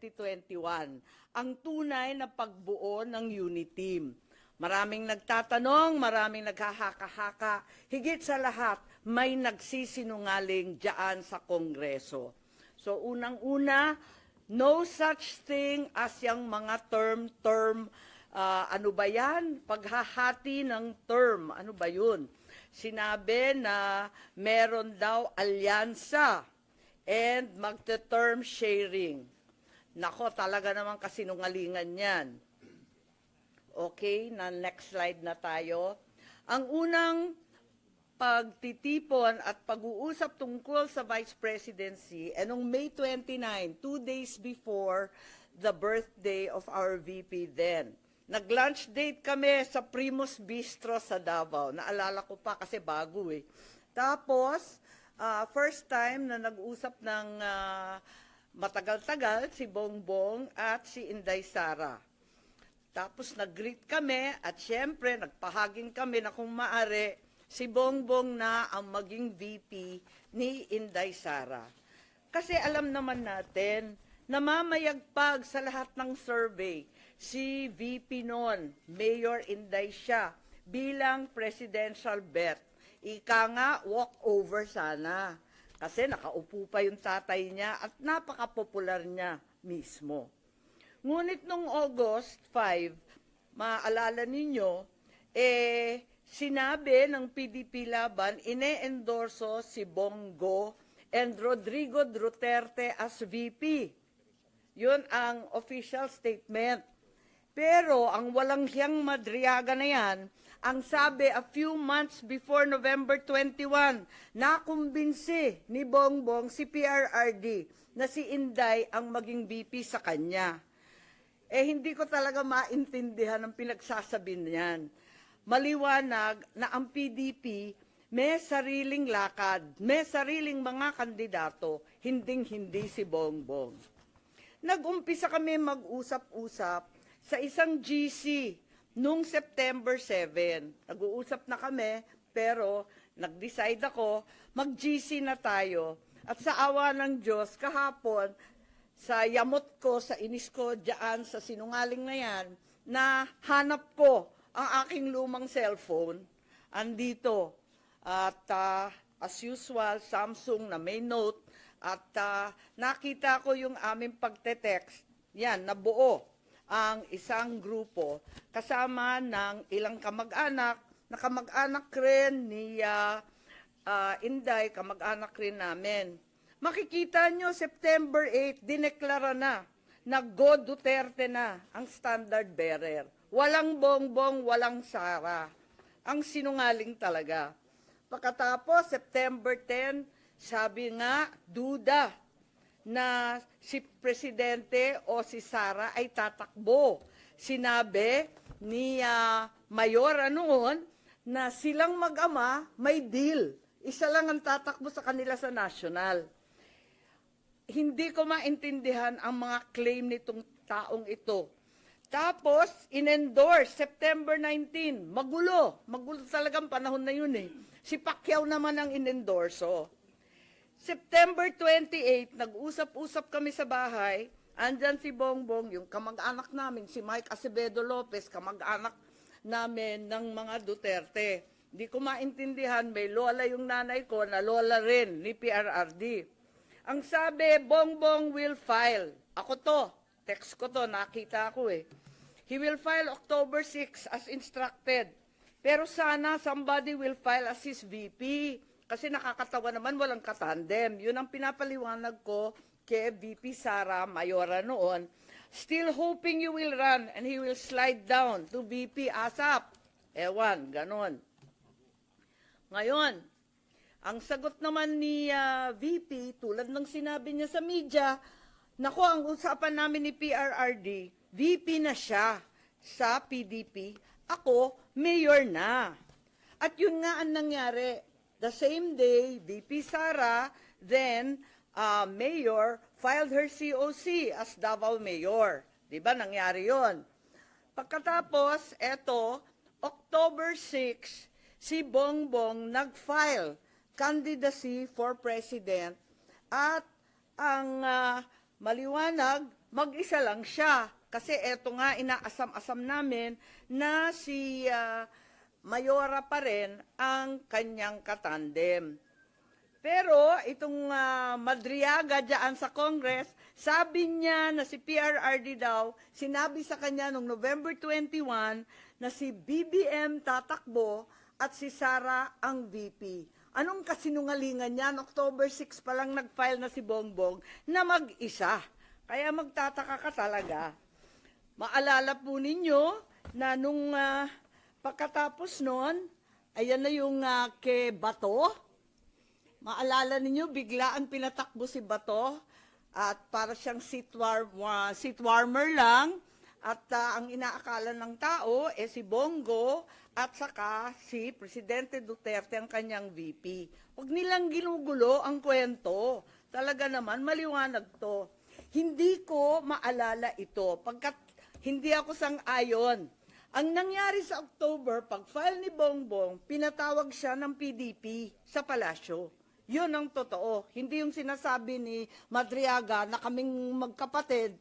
2021, ang tunay na pagbuo ng unit team. Maraming nagtatanong, maraming naghahaka-haka, higit sa lahat, may nagsisinungaling diyan sa Kongreso. So unang-una, no such thing as yung mga term, ano ba yan? Paghahati ng term, ano ba yun? Sinabi na meron daw alyansa and magte-term sharing. Nako, talaga naman kasinungalingan yan. Okay, na next slide na tayo. Ang unang pagtitipon at pag-uusap tungkol sa Vice Presidency, noong May 29, 2 days before the birthday of our VP then. Nag-lunch date kami sa Primus Bistro sa Davao. Naalala ko pa kasi bago eh. Tapos, first time na nag-usap ng matagal-tagal si Bongbong at si Inday Sara. Tapos nag-greet kami at syempre nagpahaging kami na kung maaari si Bongbong na ang maging VP ni Inday Sara. Kasi alam naman natin na mamayagpag sa lahat ng survey si VP noon, Mayor Inday siya, bilang presidential bet. Ika nga, walk over sana. Kasi nakaupo pa yung tatay niya at napaka-popular niya mismo. Ngunit noong August 5, maaalala ninyo, sinabi ng PDP Laban, ine-endorso si Bongo and Rodrigo Duterte as VP. Yun ang official statement. Pero ang walang hiyang Madriaga na yan, ang sabi a few months before November 21, nakumbinsi ni Bongbong si PRRD na si Inday ang maging VP sa kanya. Hindi ko talaga maintindihan ang pinagsasabi niyan. Maliwanag na ang PDP may sariling lakad, may sariling mga kandidato, hinding-hindi si Bongbong. Nag-umpisa kami mag-usap-usap sa isang GC noong September 7. Nag-uusap na kami, pero nag-decide ako, mag-GC na tayo. At sa awa ng Diyos, kahapon, sa yamot ko, sa inis ko, diyan sa sinungaling na yan, na hanap ko ang aking lumang cellphone, andito. At as usual, Samsung na may note, at nakita ko yung aming pagte-text. Yan, nabuo ang isang grupo kasama ng ilang kamag-anak, na kamag-anak rin ni Inday, kamag-anak rin namin. Makikita nyo, September 8, dineklara na Go Duterte na ang standard bearer. Walang Bongbong, walang Sara. Ang sinungaling talaga. Pagkatapos, September 10, sabi nga, duda na si Presidente o si Sara ay tatakbo. Sinabi ni Mayora noon na silang mag-ama may deal. Isa lang ang tatakbo sa kanila sa national. Hindi ko maintindihan ang mga claim nitong taong ito. Tapos, in-endorse, September 19, magulo. Magulo talagang panahon na yun eh. Si Pacquiao naman ang in-endorso. September 28, nag-usap-usap kami sa bahay. Andyan si Bongbong, yung kamag-anak namin, si Mike Acevedo Lopez, kamag-anak namin ng mga Duterte. Hindi ko maintindihan, may lola yung nanay ko na lola rin ni PRRD. Ang sabi, Bongbong will file. Ako to, text ko to, nakita ko eh. He will file October 6 as instructed. Pero sana somebody will file as his VP. Kasi nakakatawa naman, walang katandem. Yun ang pinapaliwanag ko kay VP Sara Mayora noon. Still hoping you will run and he will slide down to VP ASAP. Ewan, ganon. Ngayon, ang sagot naman ni VP, tulad ng sinabi niya sa media, nako, ang usapan namin ni PRRD, VP na siya sa PDP, ako, mayor na. At yun nga ang nangyari. The same day, VP Sara, then mayor, filed her COC as Davao Mayor. Diba, nangyari yon. Pagkatapos, eto, October 6, si Bongbong nag-file candidacy for president at ang maliwanag, mag-isa lang siya. Kasi eto nga, inaasam-asam namin na si Mayora pa rin ang kanyang katandem. Pero itong Madriaga dyan sa Congress, sabi niya na si PRRD daw, sinabi sa kanya noong November 21 na si BBM tatakbo at si Sara ang VP. Anong kasinungalingan yan? October 6 pa lang nag-file na si Bongbong na mag-isa. Kaya magtataka ka talaga. Maalala po ninyo na nung pagkatapos nun, ayan na yung kay Bato. Maalala ninyo, biglaan pinatakbo si Bato at para siyang seat warmer lang at ang inaakala ng tao si Bongo at saka si Presidente Duterte ang kanyang VP. Huwag nilang ginugulo ang kwento. Talaga naman, maliwanag to. Hindi ko maalala ito pagkat hindi ako sang-ayon. Ang nangyari sa October, pag-file ni Bongbong, pinatawag siya ng PDP sa palasyo. Yun ang totoo. Hindi yung sinasabi ni Madriaga na kaming magkapatid,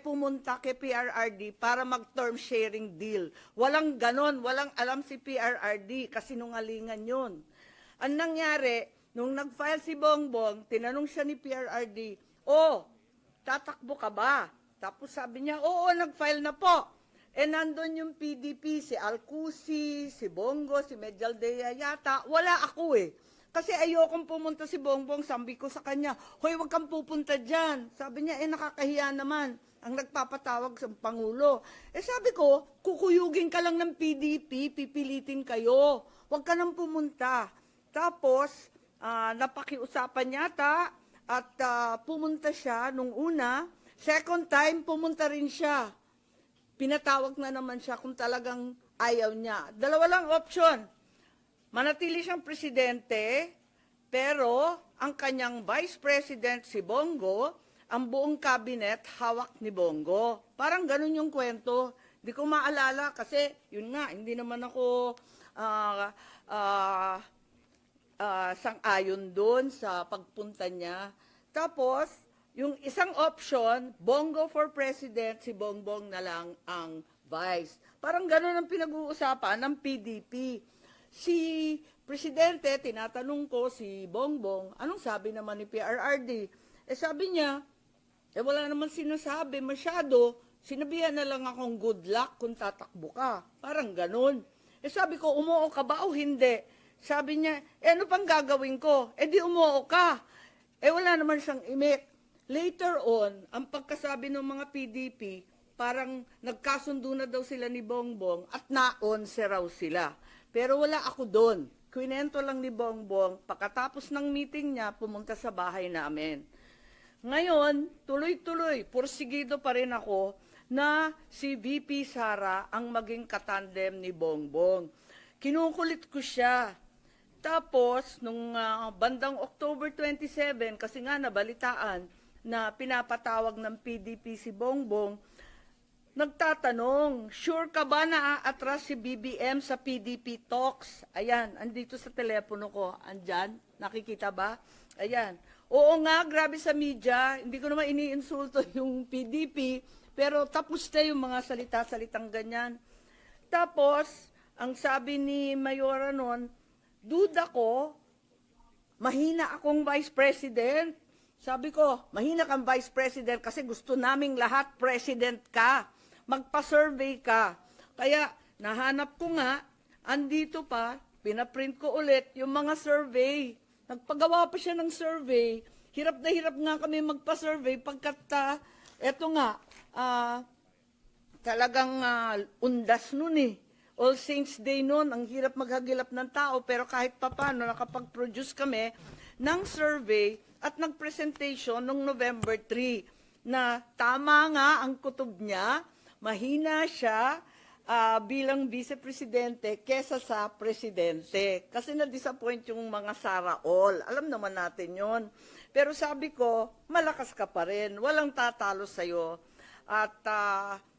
pumunta kay PRRD para mag-term sharing deal. Walang ganon, walang alam si PRRD, kasi nungalingan yun. Ang nangyari, nung nag-file si Bongbong, tinanong siya ni PRRD, tatakbo ka ba? Tapos sabi niya, oo, nag-file na po. Nandun yung PDP, si Alcusi, si Bongo, si Medialdea yata, wala ako Kasi ayokong pumunta si Bongbong, sabi ko sa kanya, hoy, wag kang pupunta dyan. Sabi niya, nakakahiya naman ang nagpapatawag sa Pangulo. Sabi ko, kukuyugin ka lang ng PDP, pipilitin kayo. Wag ka nang pumunta. Tapos, napakiusapan yata at pumunta siya nung una. Second time, pumunta rin siya. Pinatawag na naman siya kung talagang ayaw niya. Dalawa lang option. Manatili siyang presidente, pero ang kanyang vice president si Bongo, ang buong cabinet hawak ni Bongo. Parang ganun yung kwento. Di ko maalala kasi yun nga, hindi naman ako sang-ayon doon sa pagpunta niya. Tapos, yung isang option, Bongo for president, si Bongbong na lang ang vice. Parang ganun ang pinag-uusapan ng PDP. Si Presidente, tinatanong ko si Bongbong, anong sabi naman ni PRRD? Sabi niya, wala naman sinasabi masyado, sinabihan na lang akong good luck kung tatakbo ka. Parang ganun. Sabi ko, umuo ka ba o hindi? Sabi niya, ano pang gagawin ko? Di umuo ka. Wala naman siyang imik. Later on, ang pagkasabi ng mga PDP, parang nagkasundo na daw sila ni Bongbong at naon raw sila. Pero wala ako doon. Kwinento lang ni Bongbong, pagkatapos ng meeting niya, pumunta sa bahay namin. Ngayon, tuloy-tuloy, porsigido pa rin ako na si VP Sara ang maging katandem ni Bongbong. Kinukulit ko siya. Tapos, nung bandang October 27, kasi nga nabalitaan na pinapatawag ng PDP si Bongbong, nagtatanong, sure ka ba na aatras si BBM sa PDP talks? Ayan, andito sa telepono ko. Andyan, nakikita ba? Ayan. Oo nga, grabe sa media. Hindi ko naman iniinsulto yung PDP, pero tapos na yung mga salita-salitang ganyan. Tapos, ang sabi ni Mayora noon, duda ko, mahina akong vice president. Sabi ko, mahina kang vice president kasi gusto naming lahat president ka. Magpa-survey ka. Kaya nahanap ko nga, andito pa, pinaprint ko ulit yung mga survey. Nagpagawa pa siya ng survey. Hirap na hirap nga kami magpa-survey pagkat eto nga, talagang undas nun All Saints Day noon, ang hirap maghagilap ng tao, pero kahit papano nakapag-produce kami ng survey at nag-presentation noong November 3 na tama nga ang kutob niya, mahina siya bilang vice-presidente kesa sa presidente. Kasi na-disappoint yung mga Sara All. Alam naman natin yon. Pero sabi ko, malakas ka pa rin. Walang tatalo sa'yo. At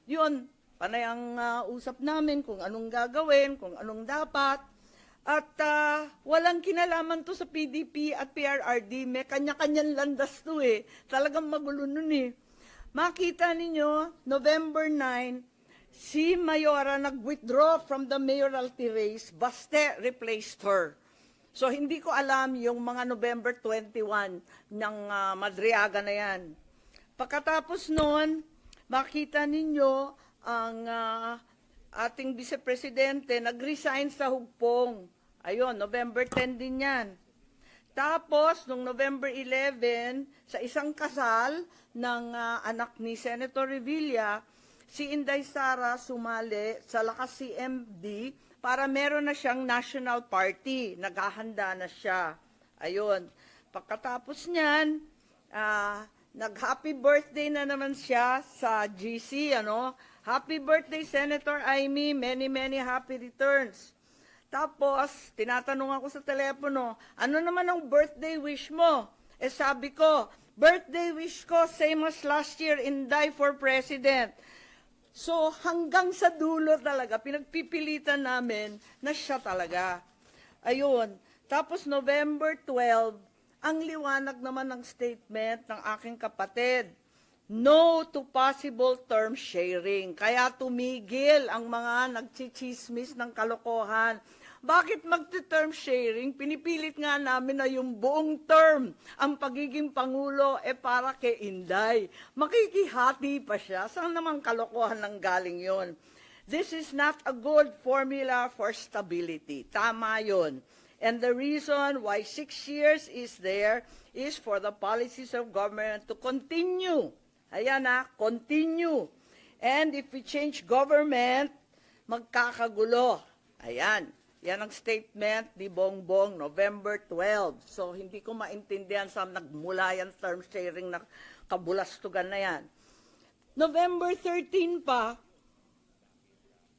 yun, panay ang usap namin kung anong gagawin, kung anong dapat. At walang kinalaman to sa PDP at PRRD. May kanya-kanyang landas to Talagang magulo nun makita ninyo, November 9, si Mayora nag-withdraw from the mayoralty race, Baste replaced her. So hindi ko alam yung mga November 21 ng Madriaga na yan. Pagkatapos noon, makita ninyo ang ating vice-presidente nag-resign sa Hugpong. Ayun, November 10 din yan. Tapos, noong November 11, sa isang kasal ng anak ni Senator Revilla, si Inday Sara sumali sa Lakas CMD para meron na siyang national party. Naghahanda na siya. Ayun. Pagkatapos niyan, nag-happy birthday na naman siya sa GC. Happy birthday, Senator Amy. Many, many happy returns. Tapos, tinatanong ako sa telepono, ano naman ang birthday wish mo? Sabi ko, birthday wish ko, same as last year, Inday for President. So, hanggang sa dulo talaga, pinagpipilitan namin na siya talaga. Ayun. Tapos, November 12, ang liwanag naman ng statement ng aking kapatid, no to possible term sharing. Kaya tumigil ang mga nagchichismis ng kalokohan. Bakit magti-term sharing? Pinipilit nga namin na yung buong term, ang pagiging Pangulo, para kay Inday. Makikihati pa siya. Saan naman kalokohan ng galing yon? This is not a good formula for stability. Tama yon. And the reason why 6 years is there is for the policies of government to continue. Ayan continue. And if we change government, magkakagulo. Ayan. Yan ang statement ni Bongbong, November 12. So, hindi ko maintindihan saan nagmula yan term sharing na kabulastugan na yan. November 13 pa,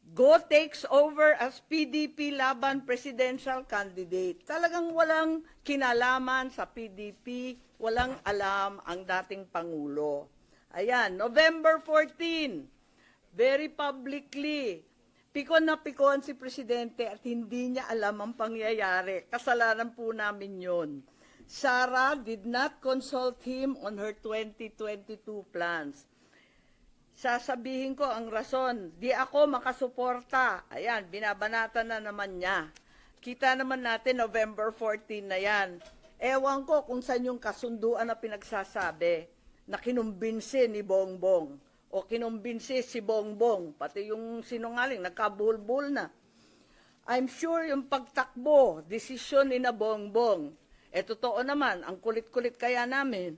Go takes over as PDP laban presidential candidate. Talagang walang kinalaman sa PDP, walang alam ang dating Pangulo. Ayan, November 14, very publicly, pikon na pikon si Presidente at hindi niya alam ang pangyayari. Kasalanan po namin yun. Sara did not consult him on her 2022 plans. Sasabihin ko ang rason, di ako makasuporta. Ayan, binabanata na naman niya. Kita naman natin November 14 na yan. Ewan ko kung saan yung kasunduan na pinagsasabi na kinumbinsi ni Bongbong o kinumbinsi si Bongbong, pati yung sinungaling, nagkabulbul na. I'm sure yung pagtakbo, desisyon ni na Bongbong. Totoo naman, ang kulit-kulit kaya namin.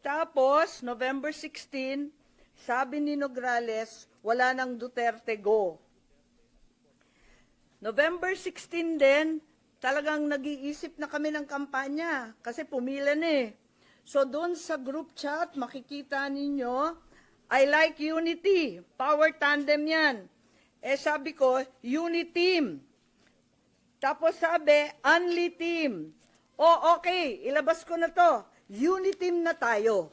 Tapos, November 16, sabi ni Nograles, wala nang Duterte go. November 16 din, talagang nag-iisip na kami ng kampanya kasi pumila na . So doon sa group chat, makikita ninyo, I like unity, power tandem yan. Sabi ko, uniteam. Tapos sabi, only team. Okay, ilabas ko na to. Uniteam na tayo.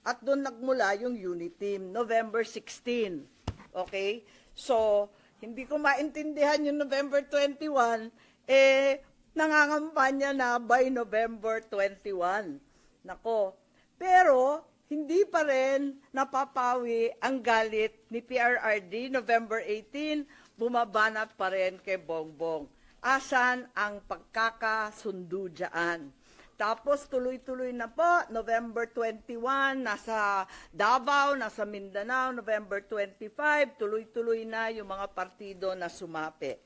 At doon nagmula yung Uniteam, November 16. Okay? So, hindi ko maintindihan yung November 21, nangangampanya na by November 21. Nako. Pero, hindi pa rin napapawi ang galit ni PRRD, November 18, bumabanat pa rin kay Bongbong. Asan ang pagkakasundo dyan? Tapos tuloy-tuloy na po, November 21, nasa Davao, nasa Mindanao, November 25, tuloy-tuloy na yung mga partido na sumapi.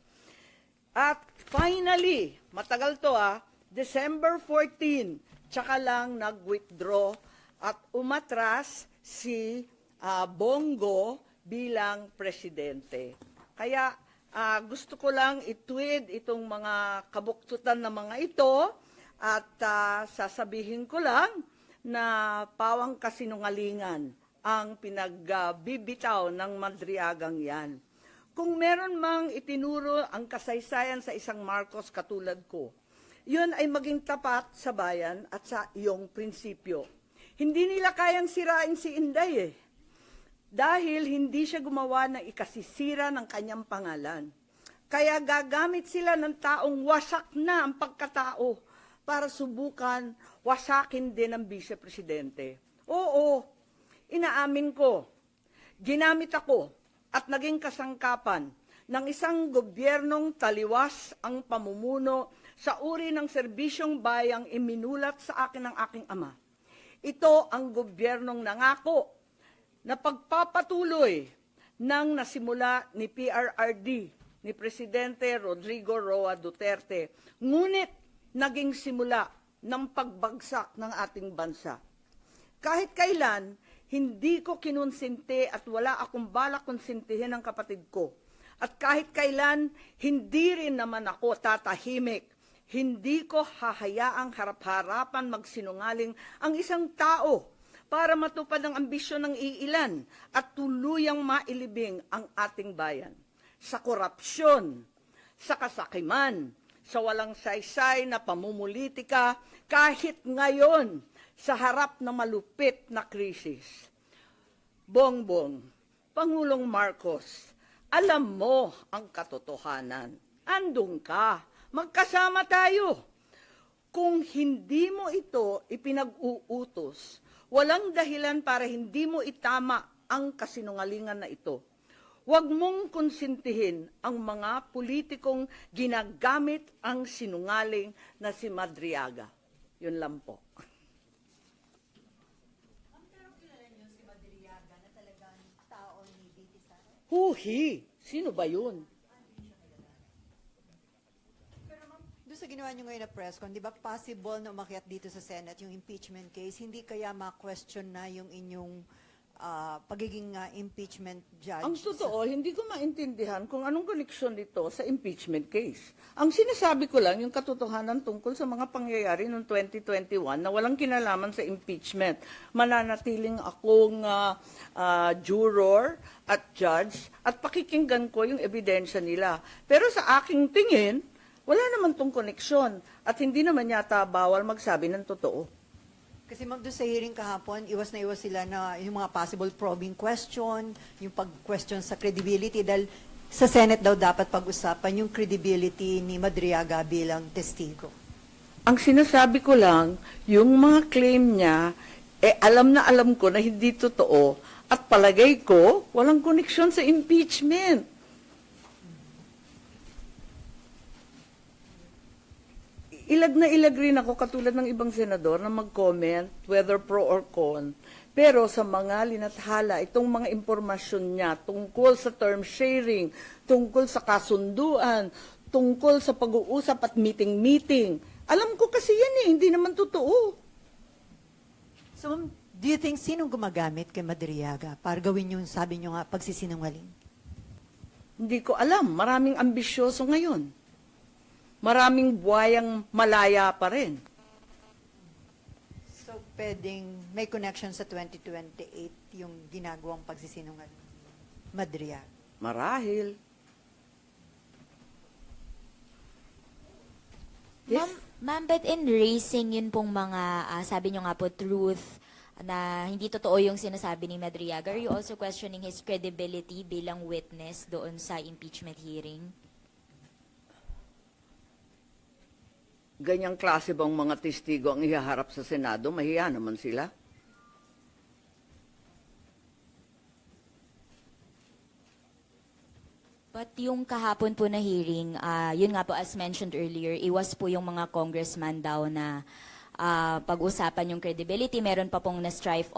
At finally, matagal to December 14, tsaka lang nag-withdraw at umatras si Bongo bilang presidente. Kaya gusto ko lang i-tweet itong mga kabuktutan na mga ito. At sasabihin ko lang na pawang kasinungalingan ang pinagbibitaw ng Madriagang yan. Kung meron mang itinuro ang kasaysayan sa isang Marcos katulad ko, yun ay maging tapat sa bayan at sa iyong prinsipyo. Hindi nila kayang sirain si Inday dahil hindi siya gumawa ng ikasisira ng kanyang pangalan. Kaya gagamit sila ng taong wasak na ang pagkatao para subukan wasakin din ang vice-presidente. Oo, Inaamin ko, ginamit ako at naging kasangkapan ng isang gobyernong taliwas ang pamumuno sa uri ng serbisyong bayang iminulat sa akin ng aking ama. Ito ang gobyernong nangako na pagpapatuloy ng nasimula ni PRRD, ni Presidente Rodrigo Roa Duterte, ngunit naging simula ng pagbagsak ng ating bansa. Kahit kailan, hindi ko kinonsinti at wala akong balak konsintihin ang kapatid ko. At kahit kailan, hindi rin naman ako tatahimik. Hindi ko hahayaang harap-harapan magsinungaling ang isang tao para matupad ang ambisyon ng iilan at tuluyang mailibing ang ating bayan. Sa korupsyon, sa kasakiman, sa walang saysay na pamumulitika, kahit ngayon sa harap ng malupit na krisis. Bongbong, Pangulong Marcos, alam mo ang katotohanan. Andun ka, magkasama tayo. Kung hindi mo ito ipinag-uutos, walang dahilan para hindi mo itama ang kasinungalingan na ito. Huwag mong konsintihin ang mga politikong ginagamit ang sinungaling na si Madriaga. Yun lang po. Pero kilala niyo si Madriaga na talagang tao ni VP Sara? Huhi! Sino ba yun? Pero ma'am, doon sa ginawa niyo ngayon na press con, di ba possible na umakyat dito sa Senate yung impeachment case? Hindi kaya ma-question na yung inyong pagiging impeachment judge? Ang totoo, hindi ko maintindihan kung anong koneksyon nito sa impeachment case. Ang sinasabi ko lang, yung katotohanan tungkol sa mga pangyayari noong 2021 na walang kinalaman sa impeachment. Mananatiling akong juror at judge at pakikinggan ko yung ebidensya nila. Pero sa aking tingin, wala naman tong koneksyon at hindi naman yata bawal magsabi ng totoo. Kasi ma'am, doon sa hearing kahapon, iwas na iwas sila na yung mga possible probing question, yung pag-question sa credibility, dahil sa Senate daw dapat pag-usapan yung credibility ni Madriaga bilang testigo. Ang sinasabi ko lang, yung mga claim niya, alam na alam ko na hindi totoo at palagay ko, walang koneksyon sa impeachment. Ilag na ilag rin ako katulad ng ibang senador na mag-comment whether pro or con. Pero sa mga linathala, itong mga impormasyon niya tungkol sa term sharing, tungkol sa kasunduan, tungkol sa pag-uusap at meeting-meeting. Alam ko kasi yan hindi naman totoo. So ma'am, do you think sinong gumagamit kay Madriaga para gawin yung sabi niyo nga pagsisinungaling? Hindi ko alam, maraming ambisyoso ngayon. Maraming buhayang malaya pa rin. So pwedeng may connection sa 2028 yung ginagawang pagsisinungaling? Madriaga. Marahil. Yes? Ma'am, but in racing, yun pong mga, sabi nyo nga po, truth, na hindi totoo yung sinasabi ni Madriaga, are you also questioning his credibility bilang witness doon sa impeachment hearing? Ganyang klase bang mga testigo ang ihaharap sa Senado? Mahiya naman sila. But yung kahapon po na hearing, yun nga po as mentioned earlier, iwas po yung mga congressman daw na pag-usapan yung credibility. Meron pa pong na-strike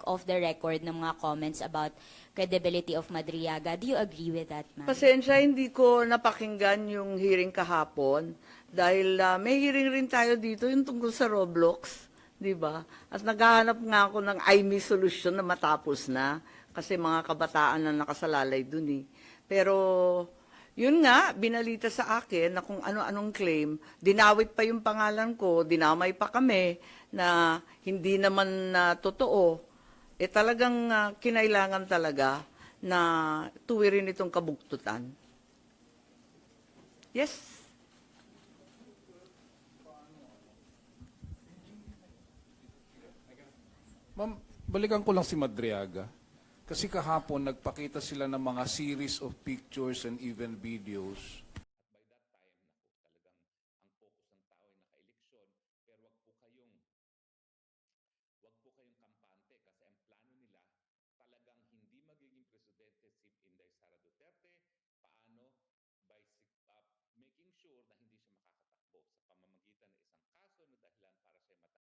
off the record ng mga comments about credibility of Madriaga. Do you agree with that, ma'am? Pasensya, hindi ko napakinggan yung hearing kahapon dahil may hearing rin tayo dito yung tungkol sa Roblox, di ba? At naghahanap nga ako ng IME solution na matapos na kasi mga kabataan na nakasalalay dun eh. Pero yun nga, binalita sa akin na kung ano-anong claim, dinawit pa yung pangalan ko, dinamay pa kami na hindi naman totoo. Talagang kinailangan talaga na tuwirin itong kabugtutan. Yes? Ma'am, balikan ko lang si Madriaga. Kasi kahapon nagpakita sila ng mga series of pictures and even videos